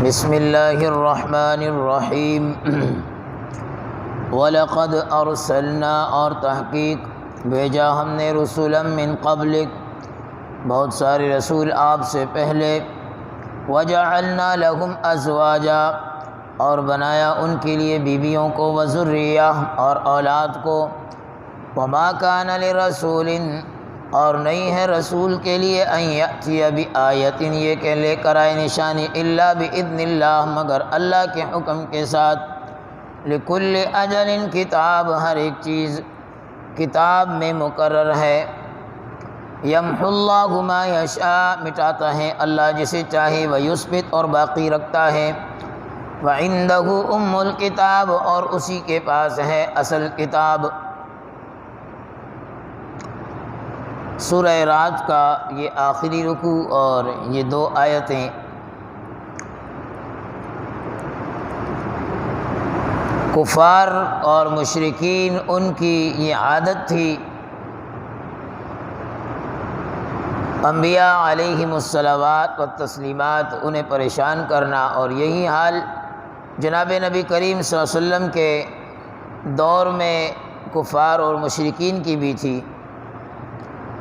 بسم اللہ الرحمن الرحیم وَلَقَدْ أَرْسَلْنَا اور تحقیق بھیجا ہم نے رسولا من قبلک بہت سارے رسول آپ سے پہلے وَجَعَلْنَا لَهُمْ أَزْوَاجًا اور بنایا ان کے لیے بیویوں کو وذریہ اور اولاد کو وَمَا كَانَ لِرَسُولٍ اور نہیں ہے رسول کے لیے ان یأتی بآیۃ یہ کہ لے کر آئے نشانی الا بإذن اللہ مگر اللہ کے حکم کے ساتھ لکل اجل کتاب ہر ایک چیز کتاب میں مقرر ہے یمحو اللہ ما یشاء مٹاتا ہے اللہ جسے چاہے ویثبت اور باقی رکھتا ہے وعنده ام الکتاب اور اسی کے پاس ہے اصل کتاب۔ سورہ رعد کا یہ آخری رکوع اور یہ دو آیتیں کفار اور مشرکین ان کی یہ عادت تھی انبیاء علیہم الصلوات والتسلیمات انہیں پریشان کرنا، اور یہی حال جناب نبی کریم صلی اللہ علیہ وسلم کے دور میں کفار اور مشرکین کی بھی تھی،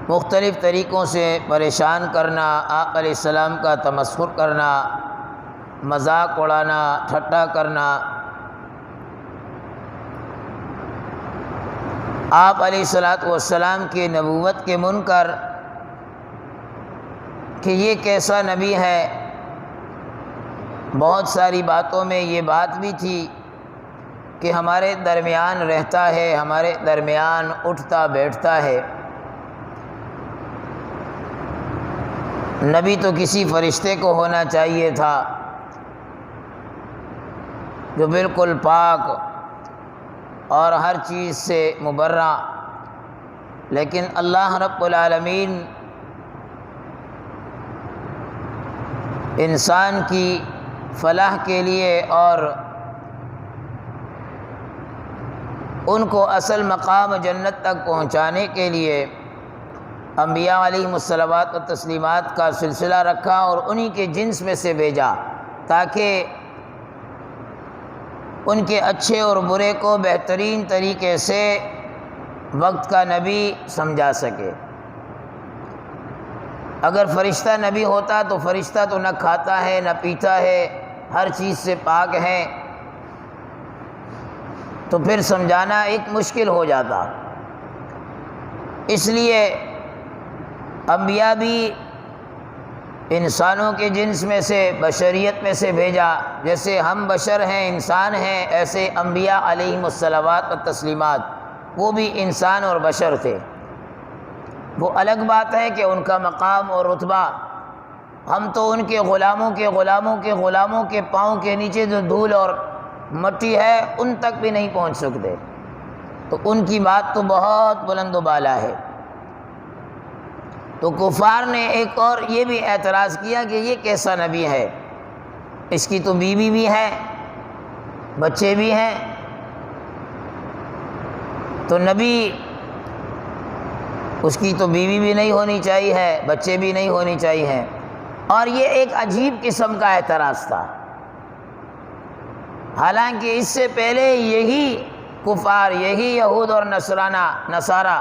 مختلف طریقوں سے پریشان کرنا، آقا علیہ السلام کا تمسخر کرنا، مذاق اڑانا، ٹھٹا کرنا۔ آپ علیہ السلام کی نبوت کے منکر کہ یہ کیسا نبی ہے، بہت ساری باتوں میں یہ بات بھی تھی کہ ہمارے درمیان رہتا ہے، ہمارے درمیان اٹھتا بیٹھتا ہے، نبی تو کسی فرشتے کو ہونا چاہیے تھا جو بالکل پاک اور ہر چیز سے مبرہ، لیکن اللہ رب العالمین انسان کی فلاح کے لیے اور ان کو اصل مقام جنت تک پہنچانے کے لیے انبیاء علیہم الصلوات و تسلیمات کا سلسلہ رکھا اور انہی کے جنس میں سے بھیجا تاکہ ان کے اچھے اور برے کو بہترین طریقے سے وقت کا نبی سمجھا سکے۔ اگر فرشتہ نبی ہوتا تو فرشتہ تو نہ کھاتا ہے نہ پیتا ہے، ہر چیز سے پاک ہے، تو پھر سمجھانا ایک مشکل ہو جاتا۔ اس لیے انبیاء بھی انسانوں کے جنس میں سے بشریت میں سے بھیجا، جیسے ہم بشر ہیں انسان ہیں، ایسے انبیاء علیہم الصلوات والتسلیمات وہ بھی انسان اور بشر تھے۔ وہ الگ بات ہے کہ ان کا مقام اور رتبہ، ہم تو ان کے غلاموں کے غلاموں کے غلاموں کے پاؤں کے نیچے جو دھول اور مٹی ہے ان تک بھی نہیں پہنچ سکتے، تو ان کی بات تو بہت بلند و بالا ہے۔ تو کفار نے ایک اور یہ بھی اعتراض کیا کہ یہ کیسا نبی ہے، اس کی تو بیوی بھی ہے، بچے بھی ہیں، تو نبی اس کی تو بیوی بھی نہیں ہونی چاہیے، بچے بھی نہیں ہونی چاہیے، اور یہ ایک عجیب قسم کا اعتراض تھا۔ حالانکہ اس سے پہلے یہی کفار، یہی یہود اور نصارہ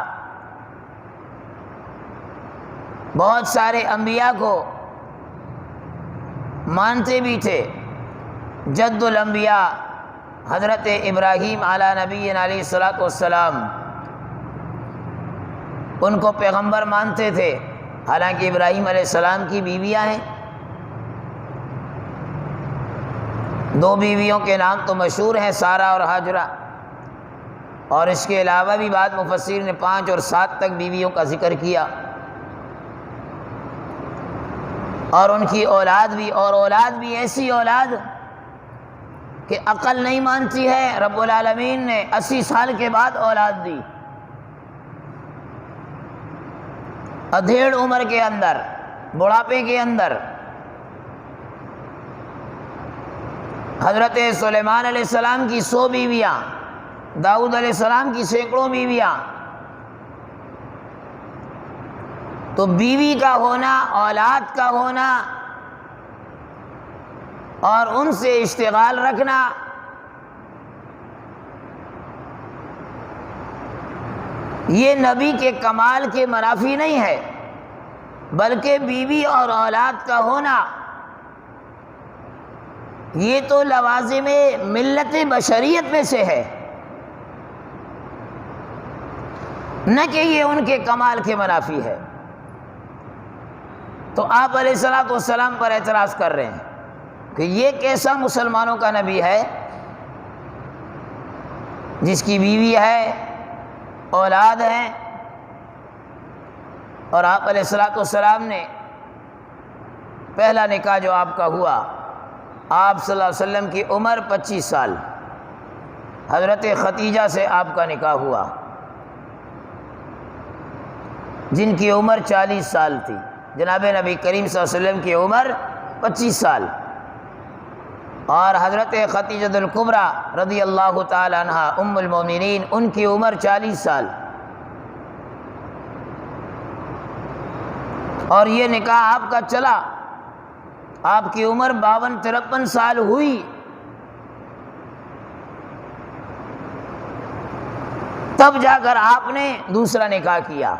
بہت سارے انبیاء کو مانتے بھی تھے۔ جد الانبیاء حضرت ابراہیم علی نبینا علیہ الصلوۃ والسلام ان کو پیغمبر مانتے تھے، حالانکہ ابراہیم علیہ السلام کی بیویاں ہیں، دو بیویوں کے نام تو مشہور ہیں، سارہ اور ہاجرہ، اور اس کے علاوہ بھی بعض مفسرین نے 5 اور 7 تک بیویوں کا ذکر کیا، اور ان کی اولاد بھی، اور اولاد بھی ایسی اولاد کہ عقل نہیں مانتی ہے، رب العالمین نے 80 سال کے بعد اولاد دی، ادھیڑ عمر کے اندر، بڑھاپے کے اندر۔ حضرت سلیمان علیہ السلام کی 100 بیویاں، داؤد علیہ السلام کی سینکڑوں بیویاں، تو بیوی کا ہونا، اولاد کا ہونا اور ان سے اشتغال رکھنا یہ نبی کے کمال کے منافی نہیں ہے، بلکہ بیوی اور اولاد کا ہونا یہ تو لوازم ملت بشریت میں سے ہے، نہ کہ یہ ان کے کمال کے منافی ہے۔ تو آپ علیہ الصلوۃ والسلام پر اعتراض کر رہے ہیں کہ یہ کیسا مسلمانوں کا نبی ہے جس کی بیوی ہے، اولاد ہیں، اور آپ علیہ الصلوۃ والسلام نے پہلا نکاح جو آپ کا ہوا، آپ صلی اللہ علیہ وسلم کی عمر 25 سال، حضرت ختیجہ سے آپ کا نکاح ہوا جن کی عمر 40 سال تھی، جناب نبی کریم صلی اللہ علیہ وسلم کی عمر 25 سال، اور حضرت ختیجہ الکبریٰ رضی اللہ تعالی عنہا ام المومنین ان کی عمر 40 سال، اور یہ نکاح آپ کا چلا، آپ کی عمر 52-53 سال ہوئی، تب جا کر آپ نے دوسرا نکاح کیا۔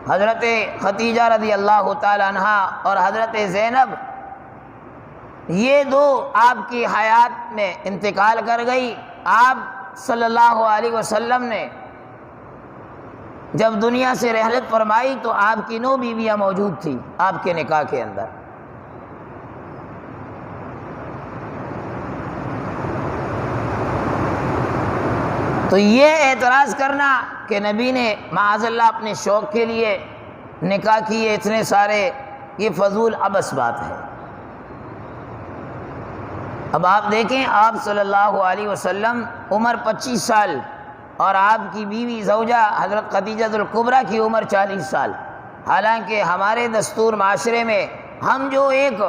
حضرت ختیجہ رضی اللہ تعالی عنہا اور حضرت زینب یہ دو آپ کی حیات میں انتقال کر گئی۔ آپ صلی اللہ علیہ وسلم نے جب دنیا سے رحلت فرمائی تو آپ کی 9 بیویاں موجود تھیں آپ کے نکاح کے اندر۔ تو یہ اعتراض کرنا کہ نبی نے معاذ اللہ اپنے شوق کے لیے نکاح کیے اتنے سارے، یہ فضول عبث بات ہے۔ اب آپ دیکھیں، آپ صلی اللہ علیہ وسلم عمر 25 سال اور آپ کی بیوی زوجہ حضرت ختیجہ الکبریٰ کی عمر 40 سال، حالانکہ ہمارے دستور معاشرے میں ہم جو ایک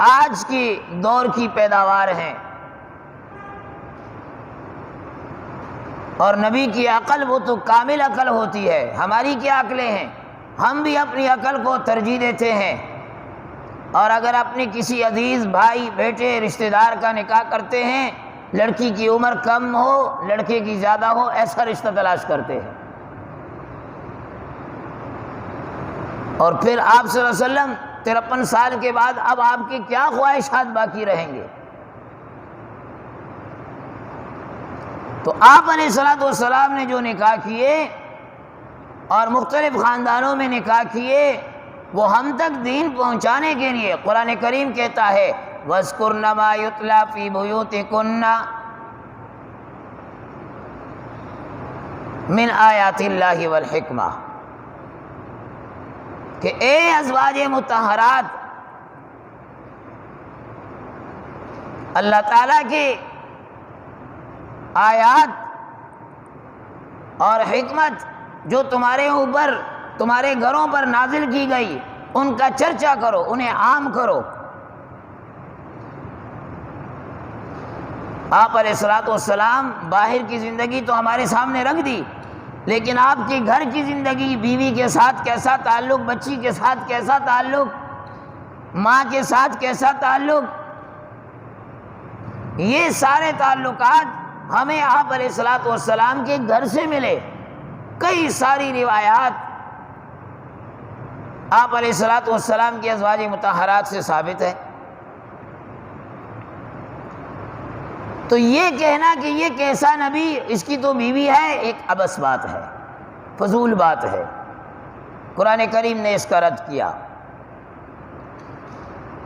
آج کی دور کی پیداوار ہیں، اور نبی کی عقل وہ تو کامل عقل ہوتی ہے، ہماری کیا عقلیں ہیں، ہم بھی اپنی عقل کو ترجیح دیتے ہیں، اور اگر اپنے کسی عزیز بھائی بیٹے رشتہ دار کا نکاح کرتے ہیں، لڑکی کی عمر کم ہو لڑکے کی زیادہ ہو ایسا رشتہ تلاش کرتے ہیں، اور پھر آپ صلی اللہ علیہ وسلم 53 سال کے بعد اب آپ کی کیا خواہشات باقی رہیں گے؟ تو آپ علیہ الصلوۃ والسلام نے جو نکاح کیے اور مختلف خاندانوں میں نکاح کیے، وہ ہم تک دین پہنچانے کے لیے۔ قرآن کریم کہتا ہے وَاذْكُرْنَ مَا يُتْلَىٰ فِي بُيُوتِكُنَّ مِنْ آیَاتِ اللَّهِ وَالْحِکْمَةِ، کہ اے ازواج مطہرات، اللہ تعالیٰ کی آیات اور حکمت جو تمہارے اوپر تمہارے گھروں پر نازل کی گئی ان کا چرچا کرو، انہیں عام کرو۔ آپ علیہ الصلوۃ والسلام باہر کی زندگی تو ہمارے سامنے رکھ دی، لیکن آپ کے گھر کی زندگی، بیوی کے ساتھ کیسا تعلق، بچی کے ساتھ کیسا تعلق، ماں کے ساتھ کیسا تعلق، یہ سارے تعلقات ہمیں آپ علیہ الصلوۃ والسلام کے گھر سے ملے۔ کئی ساری روایات آپ علیہ الصلوۃ والسلام کی ازواج مطہرات سے ثابت ہے۔ تو یہ کہنا کہ یہ کیسا نبی، اس کی تو بیوی ہے، ایک عبث بات ہے، فضول بات ہے۔ قرآن کریم نے اس کا رد کیا،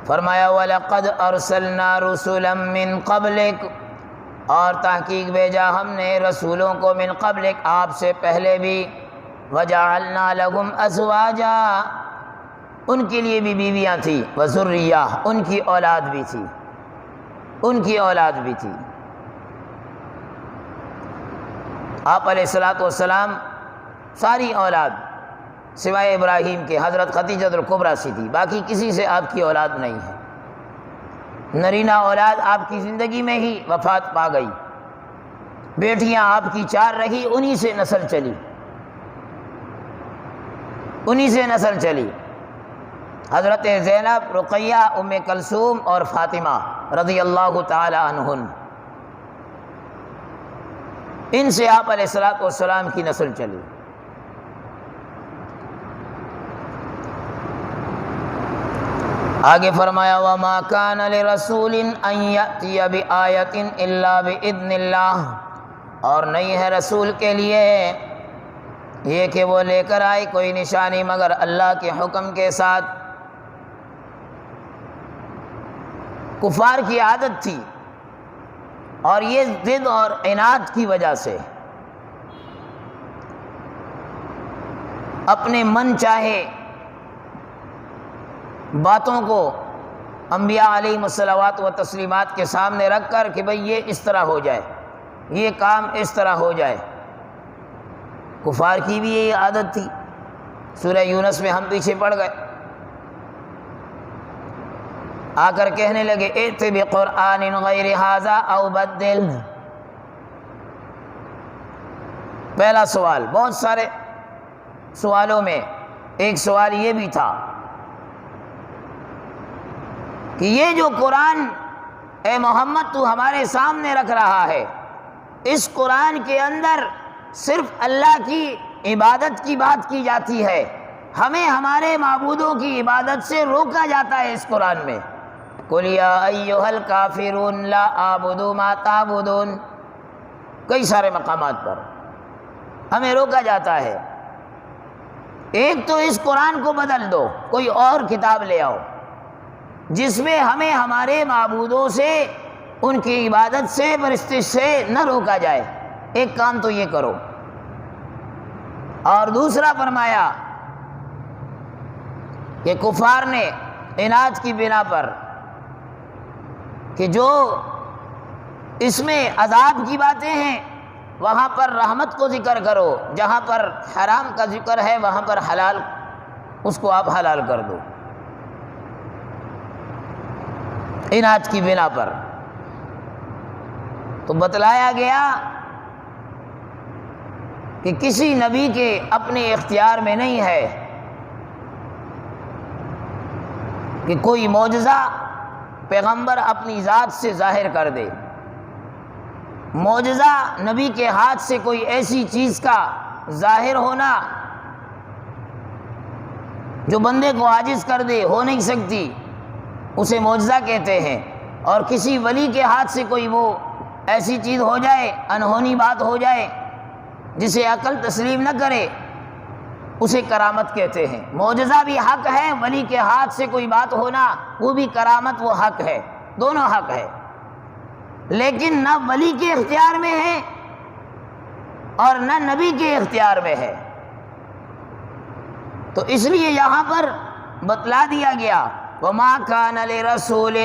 فرمایا وَلَقَدْ أَرْسَلْنَا رُسُلًا مِّن قَبْلِكَ، اور تحقیق بھیجا ہم نے رسولوں کو من قبلک، آپ سے پہلے بھی، وَجَعَلْنَا لَهُمْ أَزْوَاجًا، ان کے لیے بھی بیویاں تھیں، وَذُرِّيَّةً، ان کی اولاد بھی تھی، ان کی اولاد بھی تھی۔ آپ علیہ الصلوۃ والسلام ساری اولاد سوائے ابراہیم کے حضرت ختیجہ الکبریٰ سے تھی، باقی کسی سے آپ کی اولاد نہیں ہے۔ نرینہ اولاد آپ کی زندگی میں ہی وفات پا گئی، بیٹیاں آپ کی 4 رہی، انہی سے نسل چلی، انہی سے نسل چلی۔ حضرت زینب، رقیہ، ام کلثوم اور فاطمہ رضی اللہ تعالی عنہن، ان سے آپ علیہ الصلوۃ والسلام کی نسل چلی۔ آگے فرمایا وَمَا كَانَ لِرَسُولٍ أَن يَأْتِيَ بِآيَةٍ إِلَّا بِإِذْنِ اللَّهِ، اور نہیں ہے رسول کے لیے یہ کہ وہ لے کر آئے کوئی نشانی مگر اللہ کے حکم کے ساتھ۔ کفار کی عادت تھی اور یہ ضد اور عناد کی وجہ سے اپنے من چاہے باتوں کو انبیاء علیہم الصلوات و تسلیمات کے سامنے رکھ کر کہ بھئی یہ اس طرح ہو جائے، یہ کام اس طرح ہو جائے۔ کفار کی بھی یہی عادت تھی۔ سورہ یونس میں ہم پیچھے پڑ گئے، آ کر کہنے لگے ائت بقرآن غیر ھذا او بدل۔ پہلا سوال، بہت سارے سوالوں میں ایک سوال یہ بھی تھا کہ یہ جو قرآن اے محمد تو ہمارے سامنے رکھ رہا ہے، اس قرآن کے اندر صرف اللہ کی عبادت کی بات کی جاتی ہے، ہمیں ہمارے معبودوں کی عبادت سے روکا جاتا ہے۔ اس قرآن میں قُلْ يَا أَيُّهَا الْكَافِرُونَ لَا أَعْبُدُ مَا تَعْبُدُونَ، کئی سارے مقامات پر ہمیں روکا جاتا ہے۔ ایک تو اس قرآن کو بدل دو، کوئی اور کتاب لے آؤ جس میں ہمیں ہمارے معبودوں سے، ان کی عبادت سے، پرستش سے نہ روکا جائے، ایک کام تو یہ کرو۔ اور دوسرا فرمایا کہ کفار نے عناد کی بنا پر کہ جو اس میں عذاب کی باتیں ہیں وہاں پر رحمت کو ذکر کرو، جہاں پر حرام کا ذکر ہے وہاں پر حلال، اس کو آپ حلال کر دو، عناد کی بنا پر۔ تو بتلایا گیا کہ کسی نبی کے اپنے اختیار میں نہیں ہے کہ کوئی معجزہ پیغمبر اپنی ذات سے ظاہر کر دے۔ معجزہ نبی کے ہاتھ سے کوئی ایسی چیز کا ظاہر ہونا جو بندے کو عاجز کر دے، ہو نہیں سکتی، اسے معجزہ کہتے ہیں۔ اور کسی ولی کے ہاتھ سے کوئی وہ ایسی چیز ہو جائے، انہونی بات ہو جائے جسے عقل تسلیم نہ کرے، اسے کرامت کہتے ہیں۔ معجزہ بھی حق ہے، ولی کے ہاتھ سے کوئی بات ہونا وہ بھی کرامت، وہ حق ہے، دونوں حق ہے، لیکن نہ ولی کے اختیار میں ہے اور نہ نبی کے اختیار میں ہے۔ تو اس لیے یہاں پر بتلا دیا گیا وَمَا كَانَ لِرَسُولٍ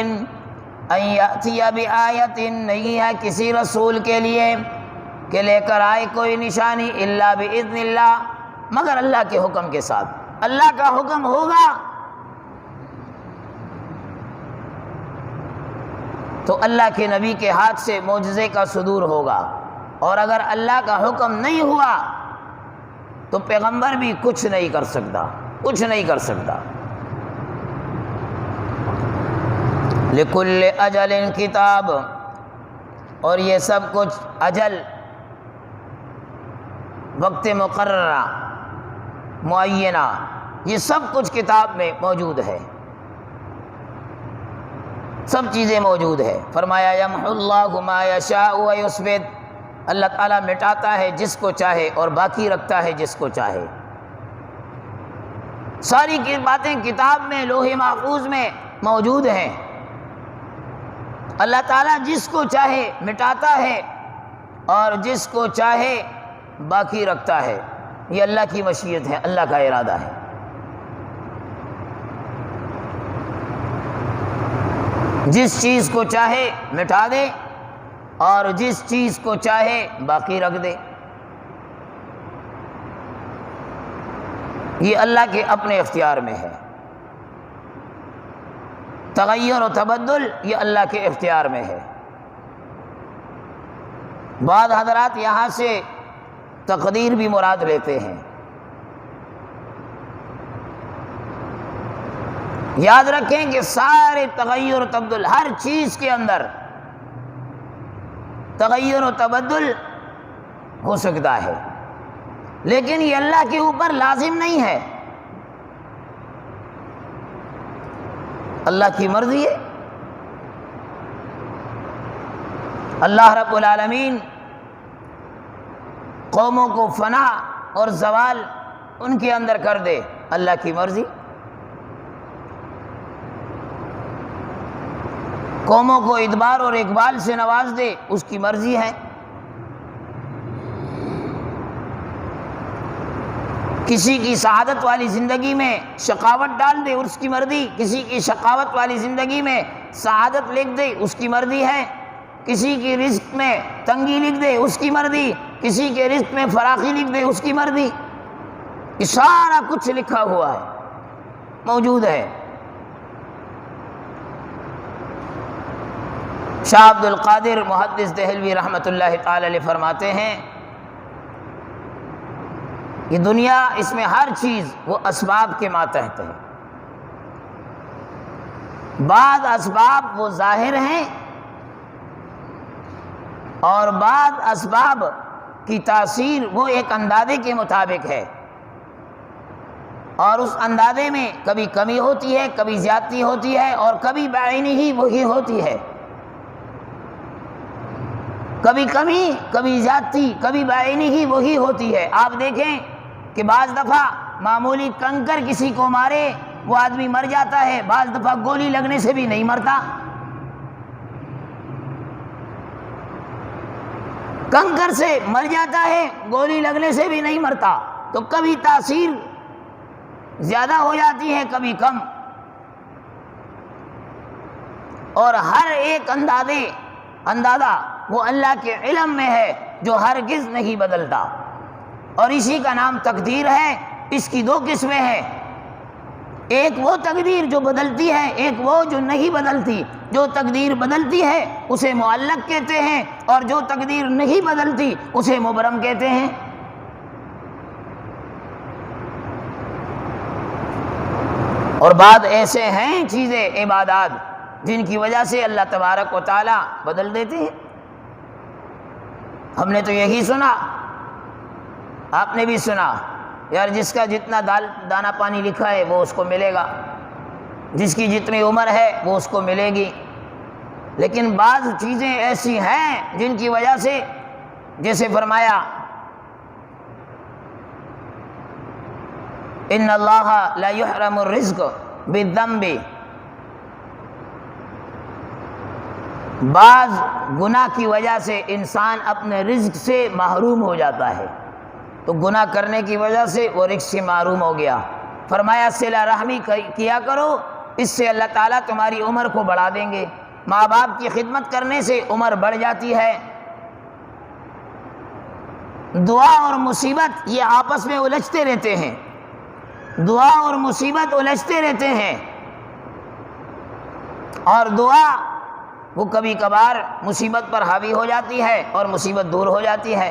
أَن يَأْتِيَ بِآيَةٍ، نہیں ہے کسی رسول کے لیے کہ لے کر آئے کوئی نشانی إِلَّا بِإِذْنِ اللَّهِ، مگر اللہ کے حکم کے ساتھ۔ اللہ کا حکم ہوگا تو اللہ کے نبی کے ہاتھ سے معجزے کا صدور ہوگا، اور اگر اللہ کا حکم نہیں ہوا تو پیغمبر بھی کچھ نہیں کر سکتا، کچھ نہیں کر سکتا۔ لِكُلِّ أَجَلٍ کتاب، اور یہ سب کچھ اجل، وقت مقررہ، معینہ، یہ سب کچھ کتاب میں موجود ہے، سب چیزیں موجود ہے۔ فرمایا یمحو اللہ ما یشاء ویثبت، اللہ تعالیٰ مٹاتا ہے جس کو چاہے اور باقی رکھتا ہے جس کو چاہے۔ ساری کی باتیں کتاب میں، لوح محفوظ میں موجود ہیں۔ اللہ تعالیٰ جس کو چاہے مٹاتا ہے اور جس کو چاہے باقی رکھتا ہے، یہ اللہ کی مشیت ہے، اللہ کا ارادہ ہے۔ جس چیز کو چاہے مٹا دے اور جس چیز کو چاہے باقی رکھ دے، یہ اللہ کے اپنے اختیار میں ہے۔ تغیر و تبدل یہ اللہ کے اختیار میں ہے۔ بعض حضرات یہاں سے تقدیر بھی مراد لیتے ہیں، یاد رکھیں کہ سارے تغیر و تبدل، ہر چیز کے اندر تغیر و تبدل ہو سکتا ہے، لیکن یہ اللہ کے اوپر لازم نہیں ہے، اللہ کی مرضی ہے۔ اللہ رب العالمین قوموں کو فنا اور زوال ان کے اندر کر دے، اللہ کی مرضی۔ قوموں کو ادبار اور اقبال سے نواز دے، اس کی مرضی ہے۔ کسی کی سعادت والی زندگی میں شقاوت ڈال دے، اس کی مرضی۔ کسی کی شقاوت والی زندگی میں سعادت لکھ دے، اس کی مرضی ہے۔ کسی کی رزق میں تنگی لکھ دے، اس کی مرضی۔ کسی کے رزق میں فراخی لکھ دے، اس کی مرضی۔ یہ سارا کچھ لکھا ہوا ہے، موجود ہے۔ شاہ عبد القادر محدث دہلوی رحمۃ اللہ تعالی علیہ فرماتے ہیں، یہ دنیا، اس میں ہر چیز وہ اسباب کے ماتحت ہے۔ بعض اسباب وہ ظاہر ہیں اور بعض اسباب کی تاثیر وہ ایک اندازے کے مطابق ہے، اور اس اندازے میں کبھی کمی ہوتی ہے، کبھی زیادتی ہوتی ہے، اور کبھی بعینی ہی وہی ہوتی ہے۔ کبھی کمی، کبھی زیادتی، کبھی بعینی ہی وہی ہوتی ہے۔ آپ دیکھیں کہ بعض دفعہ معمولی کنکر کسی کو مارے وہ آدمی مر جاتا ہے، بعض دفعہ گولی لگنے سے بھی نہیں مرتا۔ کنکر سے مر جاتا ہے، گولی لگنے سے بھی نہیں مرتا۔ تو کبھی تاثیر زیادہ ہو جاتی ہے، کبھی کم، اور ہر ایک اندازہ وہ اللہ کے علم میں ہے جو ہرگز نہیں بدلتا، اور اسی کا نام تقدیر ہے۔ اس کی دو قسمیں ہیں، ایک وہ تقدیر جو بدلتی ہے، ایک وہ جو نہیں بدلتی۔ جو تقدیر بدلتی ہے اسے معلق کہتے ہیں، اور جو تقدیر نہیں بدلتی اسے مبرم کہتے ہیں۔ اور بعض ایسے ہیں چیزیں، عبادات، جن کی وجہ سے اللہ تبارک و تعالی بدل دیتے ہیں۔ ہم نے تو یہی سنا، آپ نے بھی سنا، یار جس کا جتنا دانہ پانی لکھا ہے وہ اس کو ملے گا، جس کی جتنی عمر ہے وہ اس کو ملے گی۔ لیکن بعض چیزیں ایسی ہیں جن کی وجہ سے، جیسے فرمایا ان اللہ لا یحرم الرزق بالذنب، بعض گناہ کی وجہ سے انسان اپنے رزق سے محروم ہو جاتا ہے، تو گناہ کرنے کی وجہ سے وہ رزق سے محروم ہو گیا۔ فرمایا صلہ رحمی کیا کرو، اس سے اللہ تعالیٰ تمہاری عمر کو بڑھا دیں گے۔ ماں باپ کی خدمت کرنے سے عمر بڑھ جاتی ہے۔ دعا اور مصیبت یہ آپس میں الجھتے رہتے ہیں، دعا اور مصیبت الجھتے رہتے ہیں، اور دعا وہ کبھی کبھار مصیبت پر حاوی ہو جاتی ہے اور مصیبت دور ہو جاتی ہے۔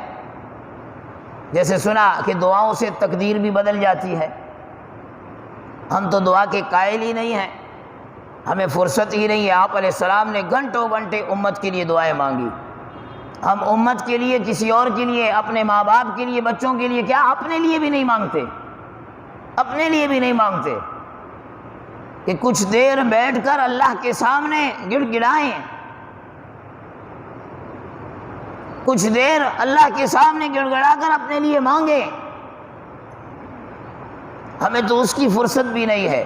جیسے سنا کہ دعاؤں سے تقدیر بھی بدل جاتی ہے۔ ہم تو دعا کے قائل ہی نہیں ہیں، ہمیں فرصت ہی نہیں ہے۔ آپ علیہ السلام نے گھنٹوں گھنٹے امت کے لیے دعائیں مانگی۔ ہم امت کے لیے، کسی اور کے لیے، اپنے ماں باپ کے لیے، بچوں کے لیے، کیا اپنے لیے بھی نہیں مانگتے؟ اپنے لیے بھی نہیں مانگتے کہ کچھ دیر بیٹھ کر اللہ کے سامنے گڑ گڑائیں، کچھ دیر اللہ کے سامنے گڑ گڑا کر اپنے لیے مانگیں۔ ہمیں تو اس کی فرصت بھی نہیں ہے۔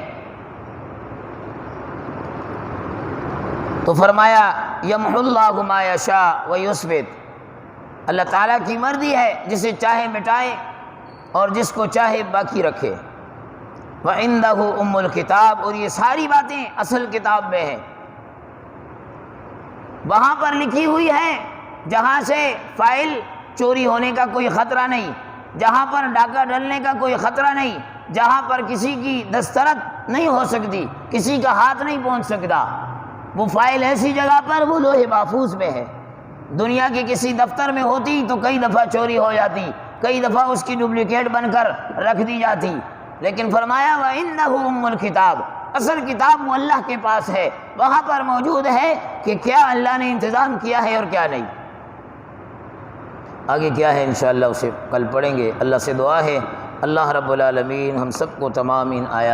تو فرمایا یمحو اللہ ما یشاء ویثبت، اللہ تعالیٰ کی مرضی ہے، جسے چاہے مٹائے اور جس کو چاہے باقی رکھے۔ وَعِندَهُ أُمُّ الْكِتَابِ، اور یہ ساری باتیں اصل کتاب میں ہیں، وہاں پر لکھی ہوئی ہے، جہاں سے فائل چوری ہونے کا کوئی خطرہ نہیں، جہاں پر ڈاکہ ڈلنے کا کوئی خطرہ نہیں، جہاں پر کسی کی دسترت نہیں ہو سکتی، کسی کا ہاتھ نہیں پہنچ سکتا، وہ فائل ایسی جگہ پر وہ لوح محفوظ میں ہے۔ دنیا کے کسی دفتر میں ہوتی تو کئی دفعہ چوری ہو جاتی، کئی دفعہ اس کی ڈپلیکیٹ بن کر رکھ دی جاتی، لیکن فرمایا وَإِنَّهُ أُمُّ الْكِتَابِ، اصل کتاب وہ اللہ کے پاس ہے، وہاں پر موجود ہے کہ کیا اللہ نے انتظام کیا ہے اور کیا نہیں۔ آگے کیا ہے انشاءاللہ اسے کل پڑھیں گے۔ اللہ سے دعا ہے اللہ رب العالمین ہم سب کو تمام ان آیات